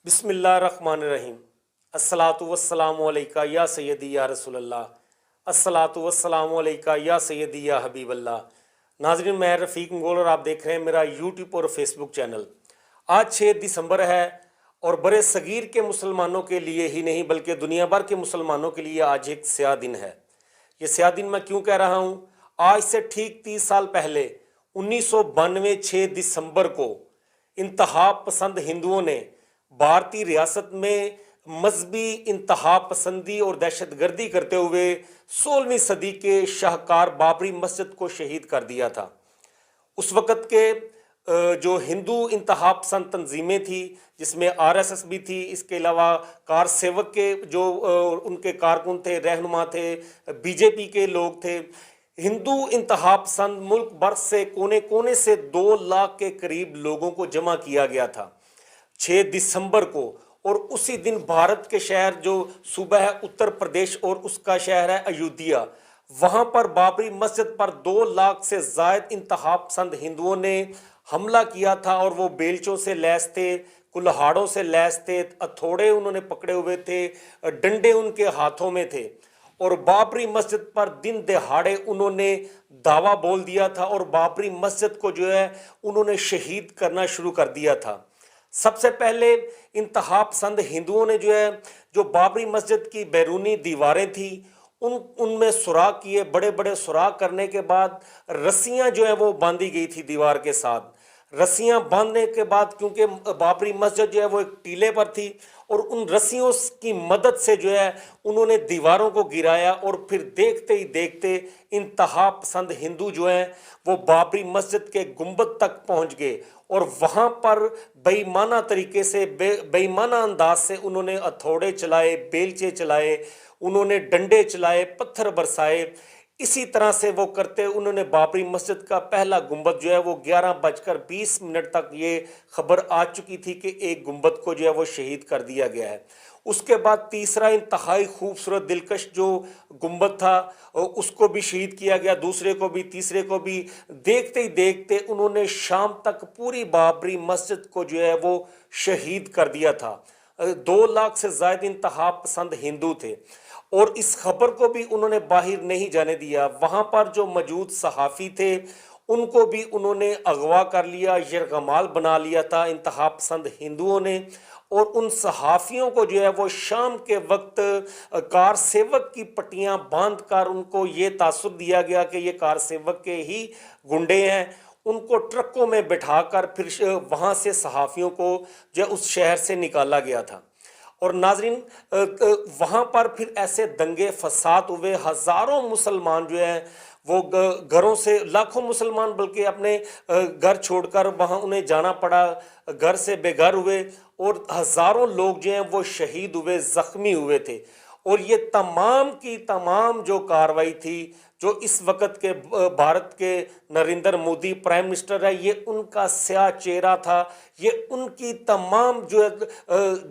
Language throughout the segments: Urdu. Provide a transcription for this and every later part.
بسم اللہ الرحمن الرحیم۔ الصلاۃ والسلام علیکہ یا سیدی یا رسول اللہ، الصلاۃ والسلام علیکہ یا سیدی یا حبیب اللہ۔ ناظرین، میں رفیق مغول اور آپ دیکھ رہے ہیں میرا یوٹیوب اور فیس بک چینل۔ آج 6 دسمبر ہے اور برے صغیر کے مسلمانوں کے لیے ہی نہیں بلکہ دنیا بھر کے مسلمانوں کے لیے آج ایک سیاہ دن ہے۔ یہ سیاہ دن میں کیوں کہہ رہا ہوں؟ آج سے ٹھیک 30 سال پہلے 1992 6 دسمبر کو انتہا پسند ہندوؤں نے بھارتی ریاست میں مذہبی انتہا پسندی اور دہشت گردی کرتے ہوئے 16ویں صدی کے شاہکار بابری مسجد کو شہید کر دیا تھا۔ اس وقت کے جو ہندو انتہا پسند تنظیمیں تھیں، جس میں RSS بھی تھی، اس کے علاوہ کار سیوک کے جو ان کے کارکن تھے، رہنما تھے، BJP کے لوگ تھے، ہندو انتہا پسند ملک بھر سے کونے کونے سے 2 لاکھ کے قریب لوگوں کو جمع کیا گیا تھا 6 دسمبر کو۔ اور اسی دن بھارت کے شہر جو صوبہ ہے اتر پردیش اور اس کا شہر ہے ایودھیا، وہاں پر بابری مسجد پر 2 لاکھ سے زائد انتہا پسند ہندوؤں نے حملہ کیا تھا، اور وہ بیلچوں سے لیس تھے، کلہاڑوں سے لیس تھے، ہتھوڑے انہوں نے پکڑے ہوئے تھے، ڈنڈے ان کے ہاتھوں میں تھے، اور بابری مسجد پر دن دہاڑے انہوں نے دعویٰ بول دیا تھا، اور بابری مسجد کو جو ہے انہوں نے شہید کرنا شروع کر دیا تھا۔ سب سے پہلے انتہا پسند ہندوؤں نے جو بابری مسجد کی بیرونی دیواریں تھیں ان میں سوراخ کیے، بڑے بڑے سوراخ کرنے کے بعد رسیاں جو ہیں وہ باندھی گئی تھی دیوار کے ساتھ۔ رسیاں باندھنے کے بعد، کیونکہ بابری مسجد جو ہے وہ ایک ٹیلے پر تھی، اور ان رسیوں کی مدد سے جو ہے انہوں نے دیواروں کو گرایا، اور پھر دیکھتے ہی دیکھتے انتہا پسند ہندو جو ہیں وہ بابری مسجد کے گنبد تک پہنچ گئے، اور وہاں پر بے ایمانہ طریقے سے، بے ایمانہ انداز سے انہوں نے ہتھوڑے چلائے، بیلچے چلائے، انہوں نے ڈنڈے چلائے، پتھر برسائے۔ اسی طرح سے وہ کرتے انہوں نے بابری مسجد کا پہلا گنبد جو ہے وہ 11:20 تک یہ خبر آ چکی تھی کہ ایک گنبد کو جو ہے وہ شہید کر دیا گیا ہے۔ اس کے بعد تیسرا انتہائی خوبصورت دلکش جو گنبد تھا اس کو بھی شہید کیا گیا، دوسرے کو بھی، تیسرے کو بھی۔ دیکھتے ہی دیکھتے انہوں نے شام تک پوری بابری مسجد کو جو ہے وہ شہید کر دیا تھا۔ 2 لاکھ سے زائد انتہا پسند ہندو تھے، اور اس خبر کو بھی انہوں نے باہر نہیں جانے دیا۔ وہاں پر جو موجود صحافی تھے ان کو بھی انہوں نے اغوا کر لیا، یرغمال بنا لیا تھا انتہا پسند ہندوؤں نے، اور ان صحافیوں کو جو ہے وہ شام کے وقت کار سیوک کی پٹیاں باندھ کر ان کو یہ تاثر دیا گیا کہ یہ کار سیوک کے ہی گنڈے ہیں۔ ان کو ٹرکوں میں بٹھا کر پھر وہاں سے صحافیوں کو جو اس شہر سے نکالا گیا تھا۔ اور ناظرین، وہاں پر پھر ایسے دنگے فساد ہوئے، ہزاروں مسلمان جو ہیں وہ گھروں سے، لاکھوں مسلمان بلکہ اپنے گھر چھوڑ کر وہاں انہیں جانا پڑا، گھر سے بے گھر ہوئے، اور ہزاروں لوگ جو ہیں وہ شہید ہوئے، زخمی ہوئے تھے۔ اور یہ تمام کی تمام جو کاروائی تھی، جو اس وقت کے بھارت کے نریندر مودی پرائم منسٹر ہے، یہ ان کا سیاہ چہرہ تھا، یہ ان کی تمام جو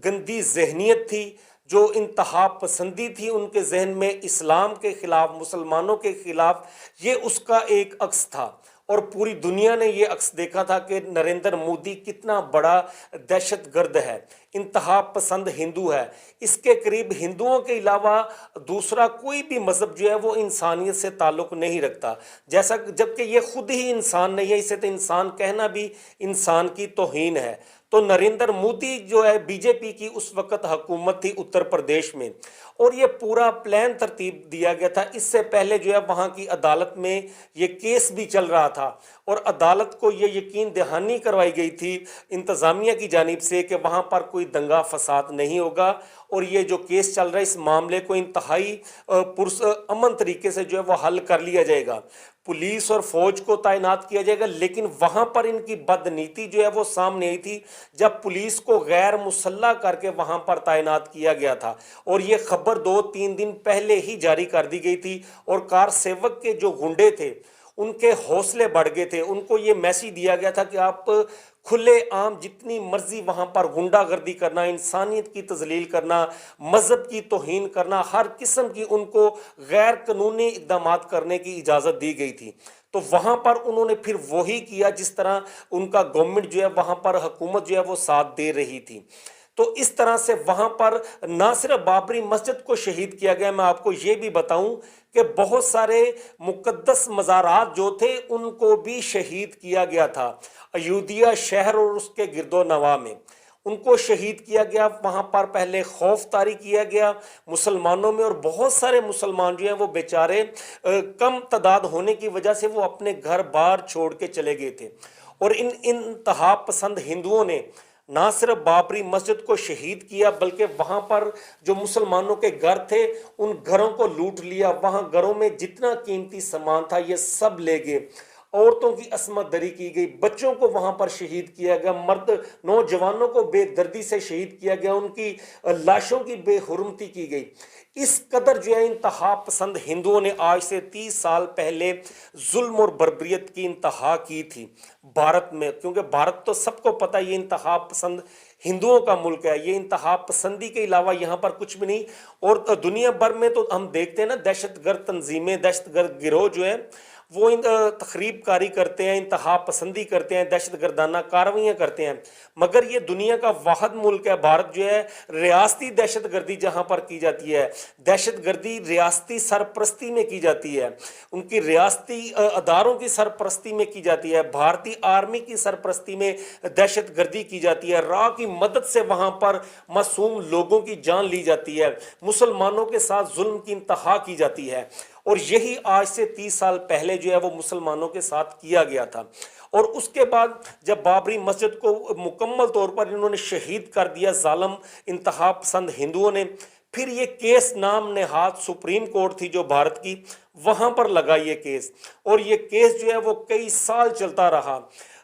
گندی ذہنیت تھی، جو انتہا پسندی تھی ان کے ذہن میں اسلام کے خلاف، مسلمانوں کے خلاف، یہ اس کا ایک عکس تھا۔ اور پوری دنیا نے یہ عکس دیکھا تھا کہ نریندر مودی کتنا بڑا دہشت گرد ہے، انتہا پسند ہندو ہے۔ اس کے قریب ہندوؤں کے علاوہ دوسرا کوئی بھی مذہب جو ہے وہ انسانیت سے تعلق نہیں رکھتا، جبکہ یہ خود ہی انسان نہیں ہے، اسے تو انسان کہنا بھی انسان کی توہین ہے۔ تو نریندر مودی جو ہے BJP کی اس وقت حکومت تھی اتر پردیش میں، اور یہ پورا پلان ترتیب دیا گیا تھا۔ اس سے پہلے جو ہے وہاں کی عدالت میں یہ کیس بھی چل رہا تھا، اور عدالت کو یہ یقین دہانی کروائی گئی تھی انتظامیہ کی جانب سے کہ وہاں پر کوئی دنگا فساد نہیں ہوگا، اور یہ جو کیس چل رہا ہے اس معاملے کو انتہائی امن طریقے سے جو ہے وہ حل کر لیا جائے گا، پولیس اور فوج کو تعینات کیا جائے گا۔ لیکن وہاں پر ان کی بدنیتی جو ہے وہ سامنے آئی تھی جب پولیس کو غیر مسلح کر کے وہاں پر تعینات کیا گیا تھا، اور یہ خبر 2-3 دن پہلے ہی جاری کر دی گئی تھی، اور کار سیوک کے جو گنڈے تھے ان کے حوصلے بڑھ گئے تھے، ان کو یہ میسیج دیا گیا تھا کہ آپ کھلے عام جتنی مرضی وہاں پر غنڈہ گردی کرنا، انسانیت کی تذلیل کرنا، مذہب کی توہین کرنا، ہر قسم کی ان کو غیر قانونی اقدامات کرنے کی اجازت دی گئی تھی۔ تو وہاں پر انہوں نے پھر وہی کیا جس طرح ان کا گورنمنٹ جو ہے وہاں پر حکومت جو ہے وہ ساتھ دے رہی تھی۔ تو اس طرح سے وہاں پر نہ صرف بابری مسجد کو شہید کیا گیا، میں آپ کو یہ بھی بتاؤں کہ بہت سارے مقدس مزارات جو تھے ان کو بھی شہید کیا گیا تھا۔ ایودھیا شہر اور اس کے گرد و نواح میں ان کو شہید کیا گیا، وہاں پر پہلے خوف طاری کیا گیا مسلمانوں میں، اور بہت سارے مسلمان جو ہیں وہ بیچارے کم تعداد ہونے کی وجہ سے وہ اپنے گھر بار چھوڑ کے چلے گئے تھے۔ اور ان انتہا پسند ہندوؤں نے نہ صرف بابری مسجد کو شہید کیا بلکہ وہاں پر جو مسلمانوں کے گھر تھے ان گھروں کو لوٹ لیا، وہاں گھروں میں جتنا قیمتی سامان تھا یہ سب لے گئے، عورتوں کی عصمت دری کی گئی، بچوں کو وہاں پر شہید کیا گیا، مرد نوجوانوں کو بے دردی سے شہید کیا گیا، ان کی لاشوں کی بے حرمتی کی گئی۔ اس قدر جو ہے انتہا پسند ہندوؤں نے آج سے 30 سال پہلے ظلم اور بربریت کی انتہا کی تھی بھارت میں، کیونکہ بھارت تو سب کو پتہ یہ انتہا پسند ہندوؤں کا ملک ہے، یہ انتہا پسندی کے علاوہ یہاں پر کچھ بھی نہیں۔ اور دنیا بھر میں تو ہم دیکھتے ہیں نا دہشت گرد تنظیمیں، دہشت گرد گروہ جو ہیں وہ تخریب کاری کرتے ہیں، انتہا پسندی کرتے ہیں، دہشت گردانہ کارروائیاں کرتے ہیں، مگر یہ دنیا کا واحد ملک ہے بھارت جو ہے ریاستی دہشت گردی جہاں پر کی جاتی ہے، دہشت گردی ریاستی سرپرستی میں کی جاتی ہے، ان کی ریاستی اداروں کی سرپرستی میں کی جاتی ہے، بھارتی آرمی کی سرپرستی میں دہشت گردی کی جاتی ہے، راہ کی مدد سے وہاں پر معصوم لوگوں کی جان لی جاتی ہے، مسلمانوں کے ساتھ ظلم کی انتہا کی جاتی ہے، اور یہی آج سے 30 سال پہلے جو ہے وہ مسلمانوں کے ساتھ کیا گیا تھا۔ اور اس کے بعد جب بابری مسجد کو مکمل طور پر انہوں نے شہید کر دیا ظالم انتہا پسند ہندوؤں نے، پھر یہ کیس نام نہاد سپریم کورٹ تھی جو بھارت کی، وہاں پر لگا یہ کیس، اور یہ کیس جو ہے وہ کئی سال چلتا رہا،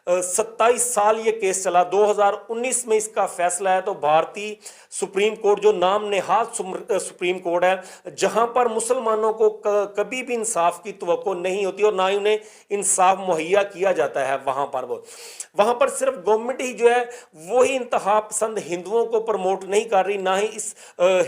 27 سال یہ کیس چلا۔ 2019 میں اس کا فیصلہ ہے تو بھارتی سپریم کورٹ جو نام نہاد سپریم کورٹ ہے، جہاں پر مسلمانوں کو کبھی بھی انصاف کی توقع نہیں ہوتی اور نہ ہی انہیں انصاف مہیا کیا جاتا ہے، وہاں پر صرف گورنمنٹ ہی جو ہے وہی انتہا پسند ہندوؤں کو پروموٹ نہیں کر رہی، نہ ہی اس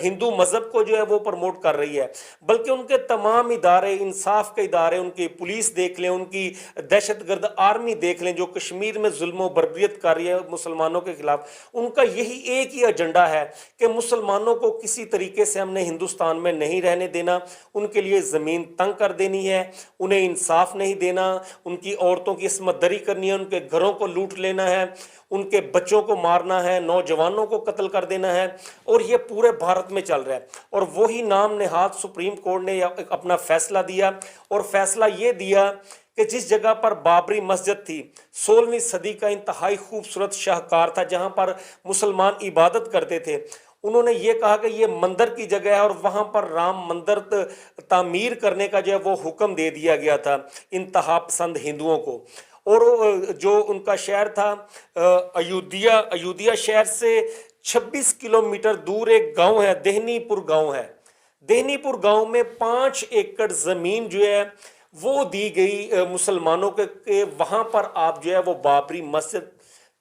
ہندو مذہب کو جو ہے وہ پروموٹ کر رہی ہے، بلکہ ان کے تمام ادارے، انصاف کے ادارے، ان کی پولیس دیکھ لیں، ان کی دہشت گرد آرمی دیکھ لیں جو کشمیر میں ظلم و بربریت کر رہی ہے مسلمانوں کے خلاف، ان کا یہی ایک ہی ایجنڈا ہے کہ مسلمانوں کو کسی طریقے سے ہم نے ہندوستان میں نہیں رہنے دینا، ان کے لیے زمین تنگ کر دینی ہے، انہیں انصاف نہیں دینا، ان کی عورتوں کی عصمت دری کرنی ہے، ان کے گھروں کو لوٹ لینا ہے، ان کے بچوں کو مارنا ہے، نوجوانوں کو قتل کر دینا ہے، اور یہ پورے بھارت میں چل رہا ہے۔ اور وہی نام نہاد سپریم کورٹ نے اپنا فیصلہ دیا، اور فیصلہ یہ دیا کہ جس جگہ پر بابری مسجد تھی، 16ویں صدی کا انتہائی خوبصورت شاہکار تھا جہاں پر مسلمان عبادت کرتے تھے، انہوں نے یہ کہا کہ یہ مندر کی جگہ ہے، اور وہاں پر رام مندر تعمیر کرنے کا جو ہے وہ حکم دے دیا گیا تھا انتہا پسند ہندوؤں کو۔ اور جو ان کا شہر تھا ایودھیا شہر سے 26 کلومیٹر دور ایک گاؤں ہے، دہنی پور گاؤں ہے، دہنی پور گاؤں میں 5 ایکڑ زمین جو ہے وہ دی گئی مسلمانوں کے کہ وہاں پر آپ جو ہے وہ بابری مسجد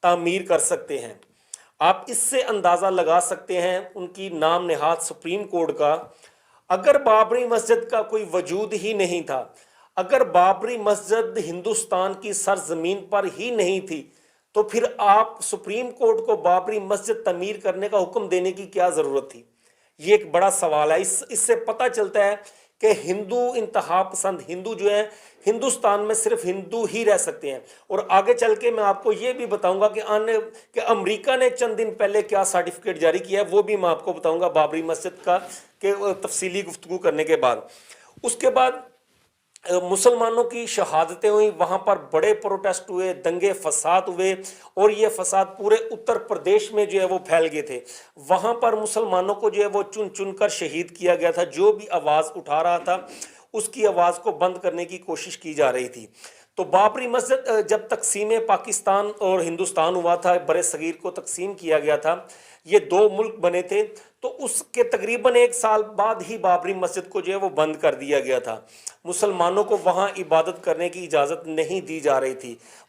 تعمیر کر سکتے ہیں۔ آپ اس سے اندازہ لگا سکتے ہیں ان کی نام نہاد سپریم کورٹ کا، اگر بابری مسجد کا کوئی وجود ہی نہیں تھا، اگر بابری مسجد ہندوستان کی سرزمین پر ہی نہیں تھی، تو پھر آپ سپریم کورٹ کو بابری مسجد تعمیر کرنے کا حکم دینے کی کیا ضرورت تھی؟ یہ ایک بڑا سوال ہے۔ اس سے پتہ چلتا ہے کہ ہندو انتہا پسند ہندو جو ہیں ہندوستان میں صرف ہندو ہی رہ سکتے ہیں۔ اور آگے چل کے میں آپ کو یہ بھی بتاؤں گا کہ امریکہ نے چند دن پہلے کیا سرٹیفکیٹ جاری کیا ہے، وہ بھی میں آپ کو بتاؤں گا بابری مسجد کا کہ تفصیلی گفتگو کرنے کے بعد۔ اس کے بعد مسلمانوں کی شہادتیں ہوئیں، وہاں پر بڑے پروٹیسٹ ہوئے، دنگے فساد ہوئے، اور یہ فساد پورے اتر پردیش میں جو ہے وہ پھیل گئے تھے۔ وہاں پر مسلمانوں کو جو ہے وہ چن چن کر شہید کیا گیا تھا، جو بھی آواز اٹھا رہا تھا اس کی آواز کو بند کرنے کی کوشش کی جا رہی تھی۔ تو بابری مسجد جب تقسیم پاکستان اور ہندوستان ہوا تھا، بر صغیر کو تقسیم کیا گیا تھا، یہ 2 ملک بنے تھے، تو اس کے تقریباً 1 سال بعد ہی بابری مسجد کو جو ہے وہ بند کر دیا گیا تھا۔ مسلمانوں کو وہاں عبادت کرنے کی اجازت نہیں دی جا رہی تھی،